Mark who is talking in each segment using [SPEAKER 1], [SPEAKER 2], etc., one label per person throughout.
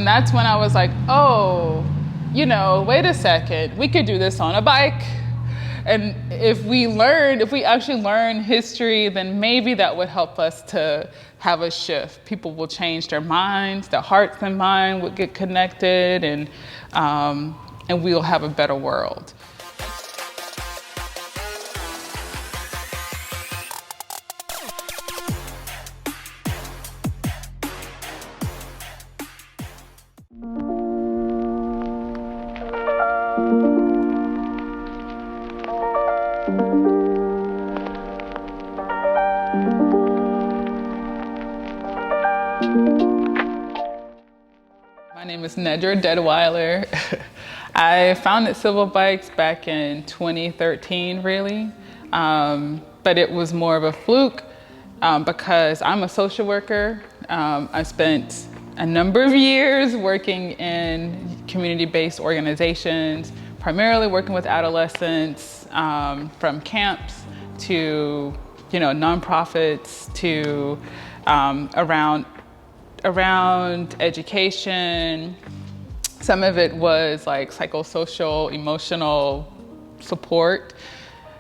[SPEAKER 1] And that's when I was like, oh, you know, wait a second, we could do this on a bike. And if we actually learn history, then maybe that would help us to have a shift. People will change their minds, their hearts and mind would get connected, and we'll have a better world. My name is Nedra Deadwyler. I founded Civil Bikes back in 2013, really, but it was more of a fluke because I'm a social worker. I spent a number of years working in community-based organizations, primarily working with adolescents, from camps to nonprofits to around education. Some of it was like psychosocial, emotional support.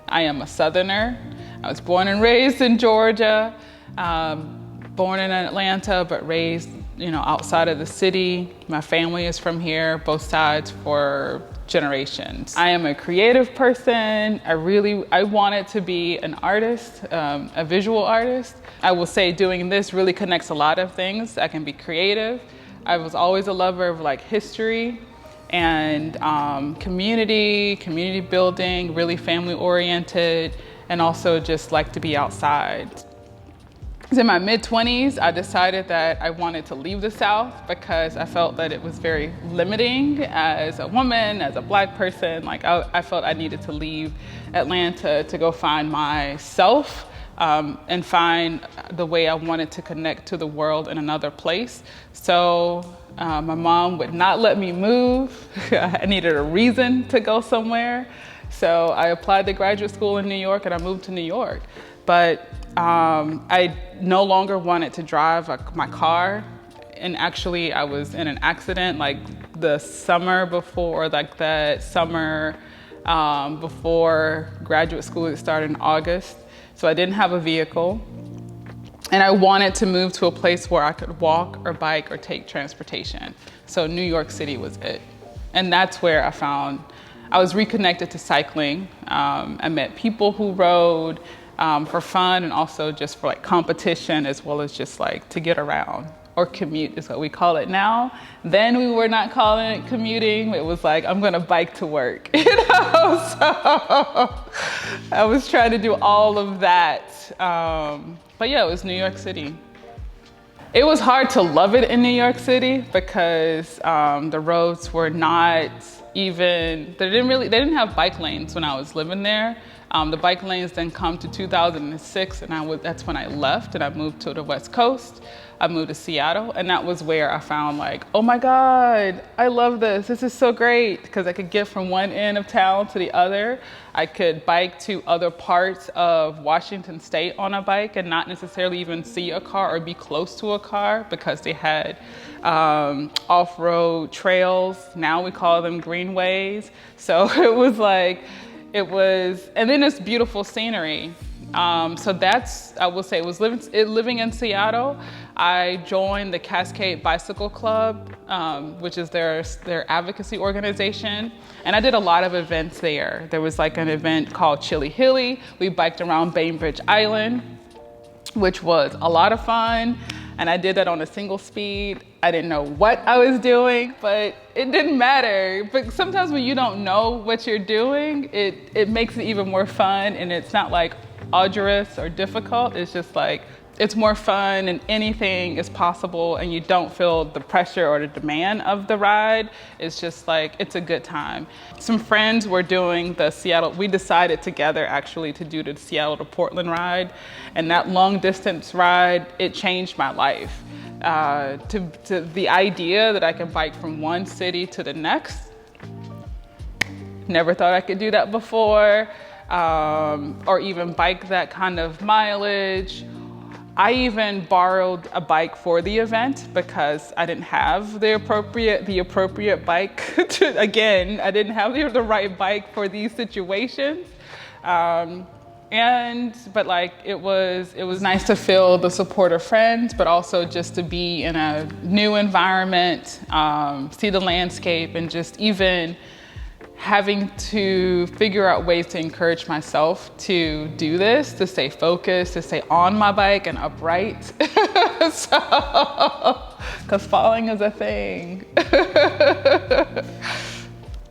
[SPEAKER 1] I am a Southerner. I was born and raised in Georgia, born in Atlanta, but raised, outside of the city. My family is from here, both sides for generations. I am a creative person. I wanted to be an artist, a visual artist. I will say doing this really connects a lot of things. I can be creative. I was always a lover of history and community building, really family oriented, and also just like to be outside. In my mid-20s, I decided that I wanted to leave the South because I felt that it was very limiting as a woman, as a Black person. I felt I needed to leave Atlanta to go find myself and find the way I wanted to connect to the world in another place. So my mom would not let me move. I needed a reason to go somewhere. So I applied to graduate school in New York and I moved to New York. But I no longer wanted to drive my car. And actually I was in an accident the summer before, that summer before graduate school. It started in August. So I didn't have a vehicle. And I wanted to move to a place where I could walk or bike or take transportation. So New York City was it. And that's where I was reconnected to cycling. I met people who rode for fun and also just for competition, as well as just to get around, or commute is what we call it now. Then we were not calling it commuting. It was I'm gonna bike to work, So I was trying to do all of that. But yeah, it was New York City. It was hard to love it in New York City because the roads were not even, they didn't have bike lanes when I was living there. The bike lanes didn't come to 2006, and that's when I left and I moved to the West Coast. I moved to Seattle, and that was where I found oh my God, I love this. This is so great, because I could get from one end of town to the other. I could bike to other parts of Washington State on a bike and not necessarily even see a car or be close to a car, because they had off-road trails. Now we call them greenways. So and then it's beautiful scenery. So that's, I will say, living in Seattle. I joined the Cascade Bicycle Club, which is their advocacy organization. And I did a lot of events there. There was an event called Chili Hilly. We biked around Bainbridge Island, which was a lot of fun. And I did that on a single speed. I didn't know what I was doing, but it didn't matter. But sometimes when you don't know what you're doing, it makes it even more fun, and it's not arduous or difficult. It's just it's more fun, and anything is possible, and you don't feel the pressure or the demand of the ride. It's just it's a good time. Some friends were doing we decided together actually to do the Seattle to Portland ride, and that long distance ride, it changed my life. To the idea that I can bike from one city to the next. Never thought I could do that before, or even bike that kind of mileage. I even borrowed a bike for the event because I didn't have the appropriate bike. Again, I didn't have the right bike for these situations. But like it was nice to feel the support of friends, but also just to be in a new environment, see the landscape, and just even having to figure out ways to encourage myself to do this, to stay focused, to stay on my bike and upright. Because falling is a thing.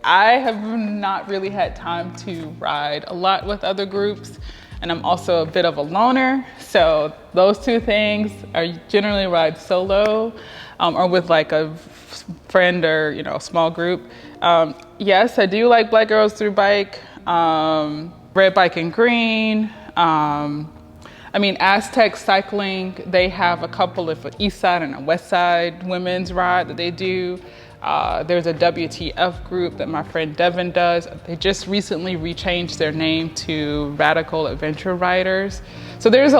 [SPEAKER 1] I have not really had time to ride a lot with other groups, and I'm also a bit of a loner. So those two things are generally ride solo or with like a friend or, you know, a small group. Yes, I do like Black Girls Through Bike, Red Bike and Green. I mean, Aztec Cycling, they have a couple of East Side and a West Side women's ride that they do. There's a WTF group that my friend Devin does. They just recently rechanged their name to Radical Adventure Riders. So there's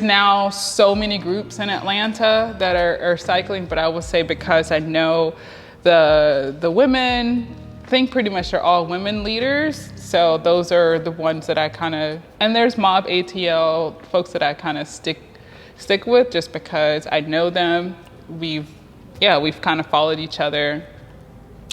[SPEAKER 1] now so many groups in Atlanta that are cycling, but I will say because I know the women, I think pretty much they're all women leaders. So those are the ones that I and there's Mob ATL, folks that I kind of stick with just because I know them. We've kind of followed each other,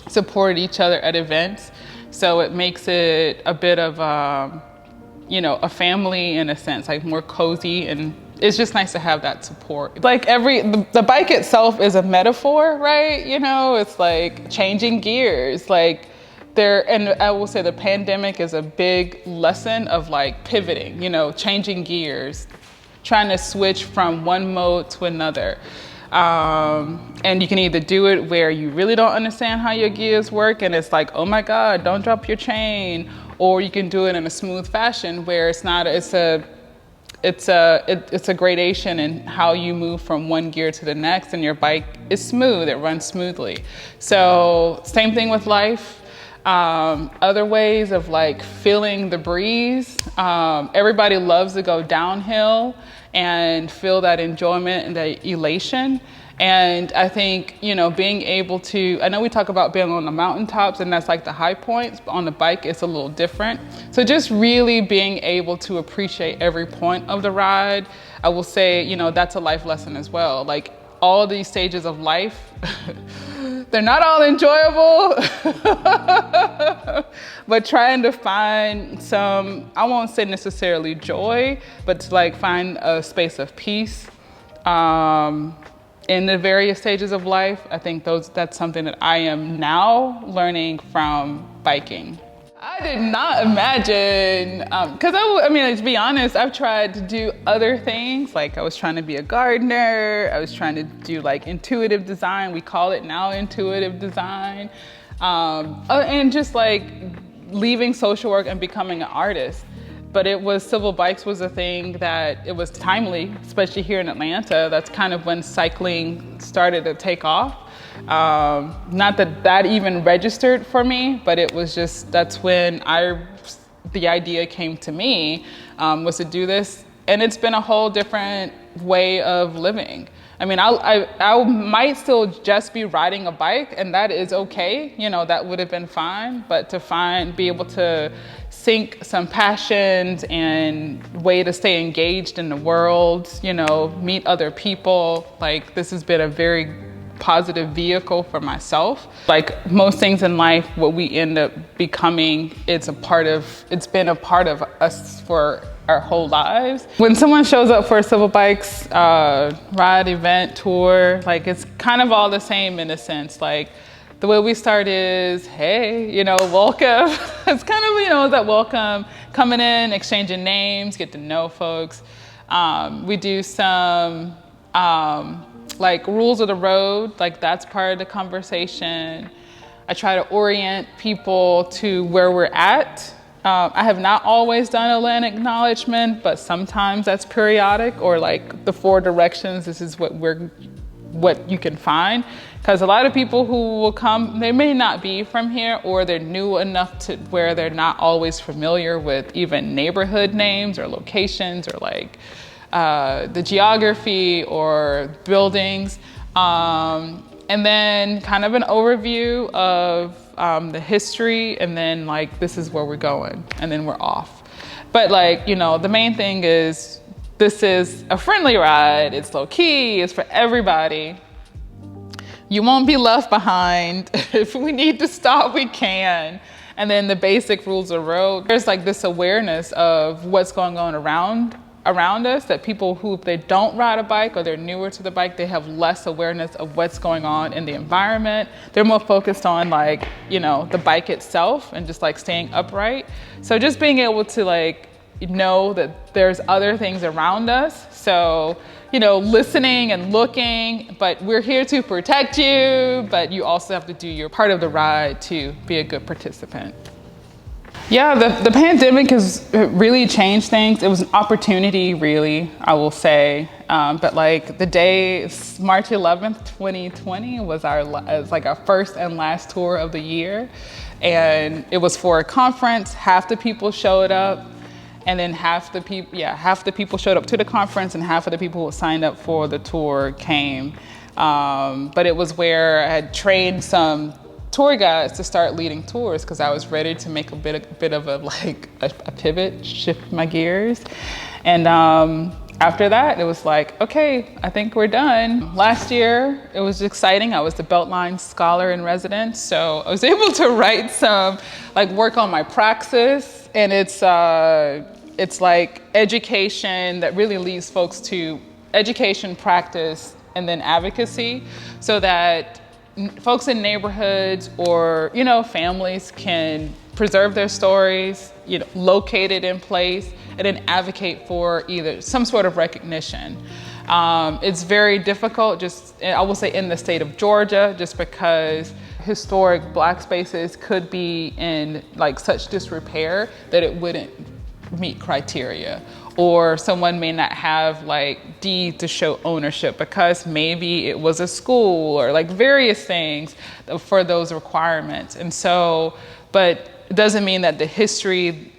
[SPEAKER 1] supported each other at events. So it makes it a bit of, a family in a sense, like more cozy, and it's just nice to have that support. Like the bike itself is a metaphor, right? You know, it's like changing gears, and I will say the pandemic is a big lesson of like pivoting, you know, changing gears, trying to switch from one mode to another. And you can either do it where you really don't understand how your gears work and it's like, oh my God, don't drop your chain. Or you can do it in a smooth fashion where it's a gradation in how you move from one gear to the next, and your bike is smooth, it runs smoothly. So same thing with life. Other ways of like feeling the breeze. Everybody loves to go downhill and feel that enjoyment and that elation. And I think, you know, being able to, I know we talk about being on the mountaintops and that's like the high points, but on the bike it's a little different. So just really being able to appreciate every point of the ride, I will say, you know, that's a life lesson as well. Like all these stages of life, they're not all enjoyable, but trying to find some, I won't say necessarily joy, but to like find a space of peace in the various stages of life. I think that's something that I am now learning from biking. I did not imagine, because I mean, to be honest, I've tried to do other things. Like I was trying to be a gardener. I was trying to do like intuitive design. We call it now intuitive design. And just like leaving social work and becoming an artist. But civil bikes was a thing that it was timely, especially here in Atlanta. That's kind of when cycling started to take off. Not that even registered for me, but it was just, that's when the idea came to me, was to do this. And it's been a whole different way of living. I mean, I might still just be riding a bike, and that is okay. You know, that would have been fine. But to be able to sync some passions and way to stay engaged in the world, you know, meet other people, like this has been a very positive vehicle for myself. Like most things in life, what we end up becoming, it's been a part of us for our whole lives. When someone shows up for a Civil Bikes ride, event, tour, like it's kind of all the same in a sense. Like the way we start is, hey, you know, welcome. It's kind of, you know, that welcome, coming in, exchanging names, get to know folks. We do some like rules of the road, like that's part of the conversation. I try to orient people to where we're at. I have not always done a land acknowledgement, but sometimes that's periodic, or like the 4 directions, this is what you can find. Because a lot of people who will come, they may not be from here, or they're new enough to where they're not always familiar with even neighborhood names or locations, or like the geography or buildings, and then kind of an overview of the history, and then like, this is where we're going, and then we're off. But like, you know, the main thing is, this is a friendly ride, it's low key, it's for everybody. You won't be left behind. If we need to stop, we can. And then the basic rules of the road. There's like this awareness of what's going on around us, that people who, if they don't ride a bike or they're newer to the bike, they have less awareness of what's going on in the environment. They're more focused on like, you know, the bike itself and just like staying upright. So just being able to like know that there's other things around us. So, you know, listening and looking, but we're here to protect you, but you also have to do your part of the ride to be a good participant. Yeah, the pandemic has really changed things. It was an opportunity, really, I will say. But like the day, March 11th, 2020 was like our first and last tour of the year. And it was for a conference. Half the people showed up. And then half the people showed up to the conference, and half of the people who signed up for the tour came. But it was where I had trained some tour guides to start leading tours, because I was ready to make a bit of a pivot, shift my gears. And after that, it was like, okay, I think we're done. Last year, it was exciting. I was the Beltline Scholar in Residence, so I was able to write some, like work on my praxis. And it's like education that really leads folks to education, practice, and then advocacy, so that folks in neighborhoods or, you know, families can preserve their stories, you know, locate it in place, and then advocate for either some sort of recognition. It's very difficult, just, I will say, in the state of Georgia, just because historic Black spaces could be in like such disrepair that it wouldn't meet criteria, or someone may not have like deed to show ownership because maybe it was a school, or like various things for those requirements. And so, but it doesn't mean that the history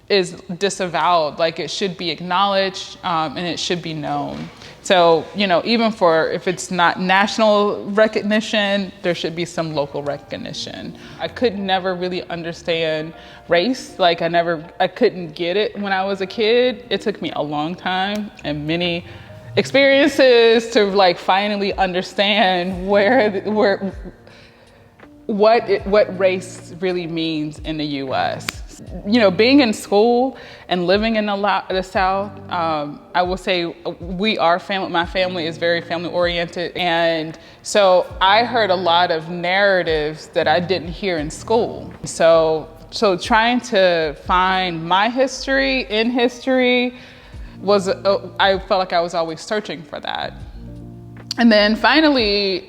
[SPEAKER 1] is disavowed. Like, it should be acknowledged, and it should be known. So, you know, even for, if it's not national recognition, there should be some local recognition. I could never really understand race. Like, I couldn't get it when I was a kid. It took me a long time and many experiences to like finally understand what race really means in the US. You know, being in school and living in the South, I will say my family is very family oriented. And so I heard a lot of narratives that I didn't hear in school. So trying to find my history in history I felt like I was always searching for that. And then finally,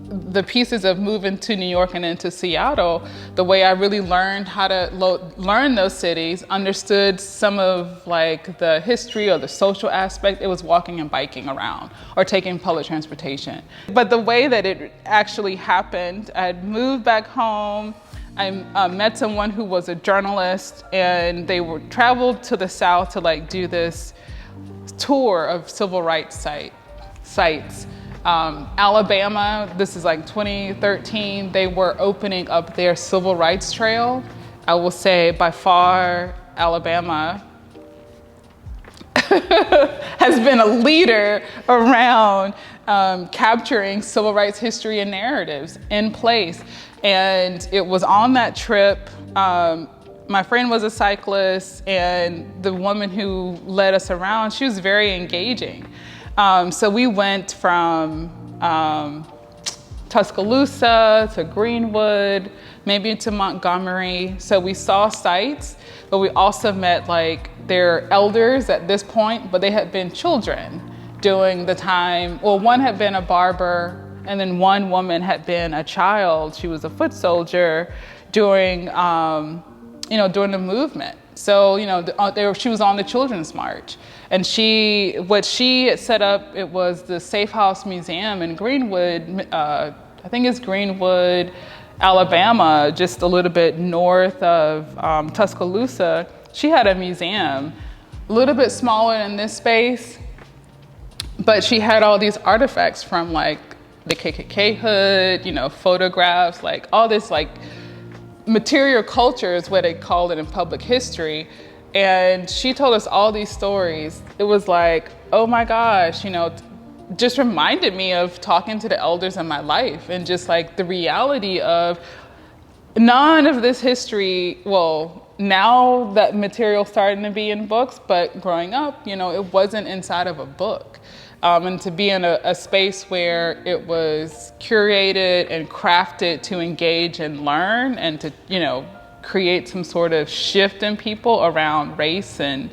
[SPEAKER 1] the pieces of moving to New York and into Seattle, the way I really learned how to learn those cities, understood some of like the history or the social aspect, it was walking and biking around or taking public transportation. But the way that it actually happened, I had moved back home. I met someone who was a journalist, and they traveled to the South to like do this tour of civil rights sites. Alabama, this is like 2013, they were opening up their civil rights trail. I will say by far, Alabama has been a leader around capturing civil rights history and narratives in place. And it was on that trip, my friend was a cyclist, and the woman who led us around, she was very engaging. So we went from Tuscaloosa to Greenwood, maybe to Montgomery. So we saw sites, but we also met like their elders at this point, but they had been children during the time. Well, one had been a barber, and then one woman had been a child. She was a foot soldier during the movement. So, she was on the Children's March. And what she had set up, it was the Safe House Museum in Greenwood, I think it's Greenwood, Alabama, just a little bit north of Tuscaloosa. She had a museum a little bit smaller in this space, but she had all these artifacts from like the KKK hood, you know, photographs, like all this like material culture is what they called it in public history. And she told us all these stories. It was like, oh my gosh, you know, just reminded me of talking to the elders in my life and just like the reality of none of this history, well, now that material starting to be in books, but growing up, you know, it wasn't inside of a book. And to be in a space where it was curated and crafted to engage and learn and to, you know, create some sort of shift in people around race and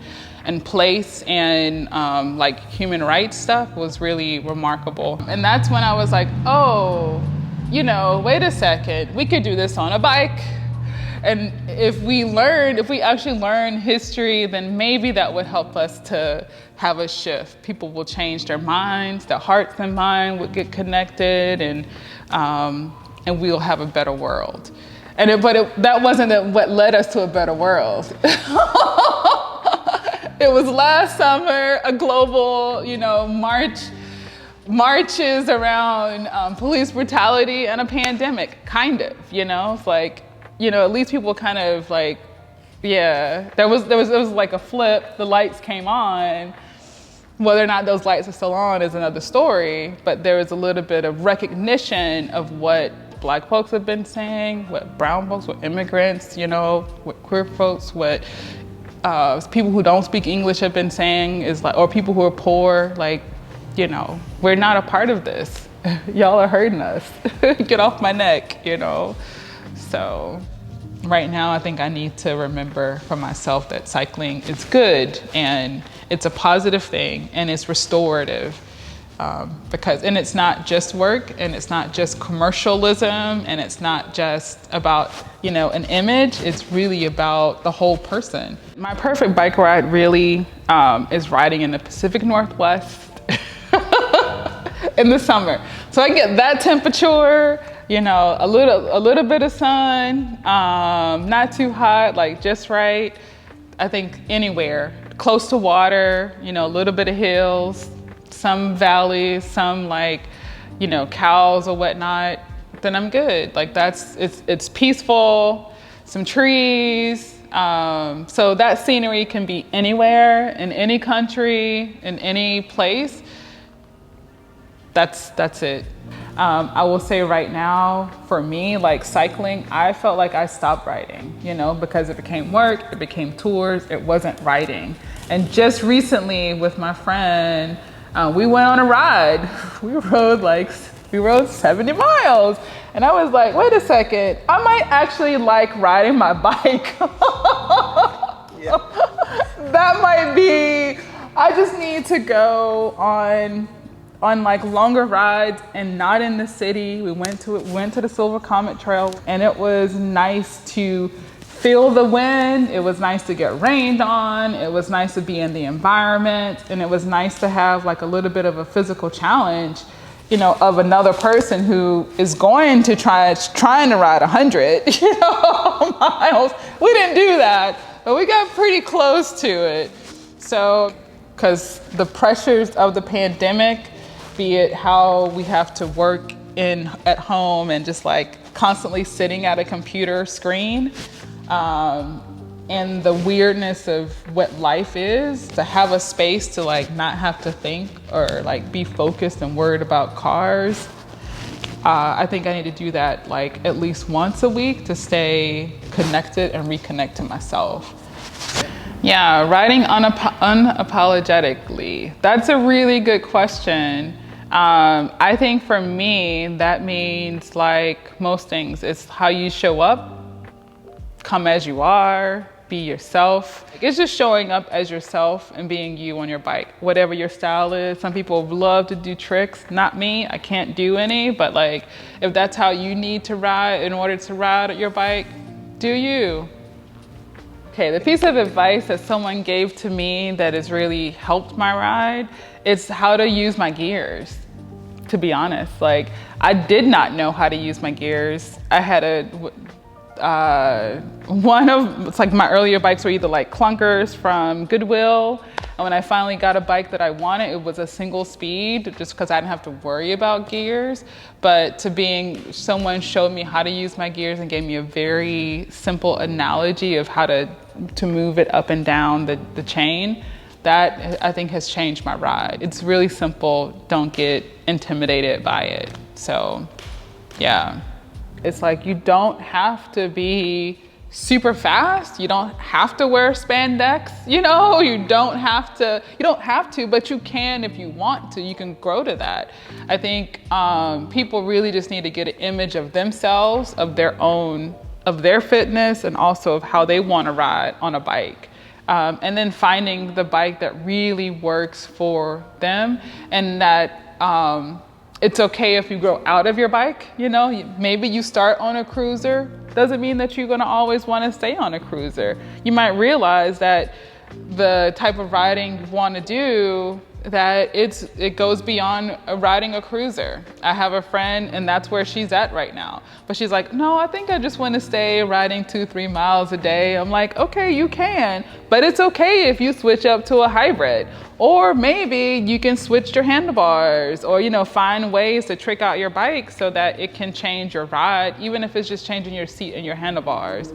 [SPEAKER 1] place and like human rights stuff was really remarkable. And that's when I was like, oh, you know, wait a second, we could do this on a bike. And if we actually learn history, then maybe that would help us to have a shift. People will change their minds, their hearts and mind would get connected, and we'll have a better world. That wasn't what led us to a better world. It was last summer, a global, you know, marches around police brutality and a pandemic, kind of, you know. It's like, you know, at least people kind of like, yeah, there was like a flip, the lights came on. Whether or not those lights are still on is another story, but there was a little bit of recognition of what Black folks have been saying, what brown folks, what immigrants, you know, what queer folks, what people who don't speak English have been saying is like, or people who are poor, like, you know, we're not a part of this. Y'all are hurting us. Get off my neck, you know. So right now, I think I need to remember for myself that cycling is good and it's a positive thing and it's restorative. And it's not just work and it's not just commercialism and it's not just about, you know, an image. It's really about the whole person. My perfect bike ride really is riding in the Pacific Northwest in the summer. So I get that temperature, you know, a little bit of sun, not too hot, like just right. I think anywhere close to water, you know, a little bit of hills, some valleys, some like, you know, cows or whatnot, then I'm good. Like it's peaceful, some trees. So that scenery can be anywhere, in any country, in any place. That's it. I will say right now, for me, like cycling, I felt like I stopped riding, you know, because it became work, it became tours, it wasn't riding. And just recently with my friend, we went on a ride. We rode 70 miles. And I was like, wait a second, I might actually like riding my bike. Yeah. That might be, I just need to go on like longer rides and not in the city. We went to the Silver Comet Trail and it was nice to feel the wind. It was nice to get rained on. It was nice to be in the environment. And it was nice to have like a little bit of a physical challenge, you know, of another person who is going to trying to ride 100, you know, miles. We didn't do that, but we got pretty close to it. So, because the pressures of the pandemic, be it how we have to work at home and just like constantly sitting at a computer screen, and the weirdness of what life is, to have a space to like not have to think or like be focused and worried about cars. I think I need to do that like at least once a week to stay connected and reconnect to myself. Yeah, riding unapologetically. That's a really good question. I think for me, that means like most things, it's how you show up, come as you are, be yourself. It's just showing up as yourself and being you on your bike, whatever your style is. Some people love to do tricks, not me, I can't do any, but like if that's how you need to ride in order to ride your bike, do you. Okay, the piece of advice that someone gave to me that has really helped my ride, it's how to use my gears, to be honest. Like, I did not know how to use my gears. I had it's like my earlier bikes were either like clunkers from Goodwill. And when I finally got a bike that I wanted, it was a single speed just because I didn't have to worry about gears. But someone showed me how to use my gears and gave me a very simple analogy of how to move it up and down the chain. That I think has changed my ride. It's really simple. Don't get intimidated by it. So yeah, it's like you don't have to be super fast. You don't have to wear spandex. You don't have to, but you can if you want to. You can grow to that. I think people really just need to get an image of themselves, of their fitness, and also of how they want to ride on a bike. And then finding the bike that really works for them, and that it's okay if you grow out of your bike. Maybe you start on a cruiser. Doesn't mean that you're going to always want to stay on a cruiser. You might realize that the type of riding you want to do, that it goes beyond riding a cruiser. I have a friend, and that's where she's at right now. But she's like, no, I think I just want to stay riding 2-3 miles a day. I'm like, okay, you can, but it's okay if you switch up to a hybrid. Or maybe you can switch your handlebars, or find ways to trick out your bike so that it can change your ride, even if it's just changing your seat and your handlebars.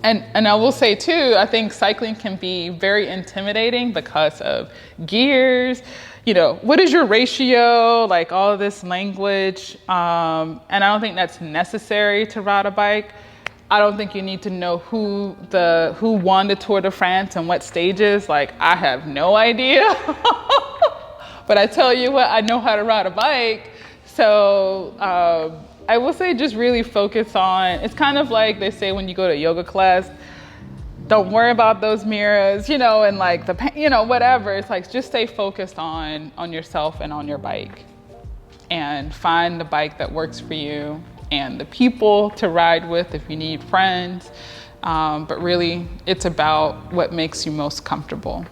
[SPEAKER 1] And I will say too, I think cycling can be very intimidating because of gears. What is your ratio? Like all of this language. And I don't think that's necessary to ride a bike. I don't think you need to know who won the Tour de France and what stages. Like, I have no idea. But I tell you what, I know how to ride a bike. So I will say just really focus on, it's kind of like they say when you go to yoga class, don't worry about those mirrors, and like whatever. It's like, just stay focused on yourself and on your bike, and find the bike that works for you and the people to ride with if you need friends. But really, it's about what makes you most comfortable.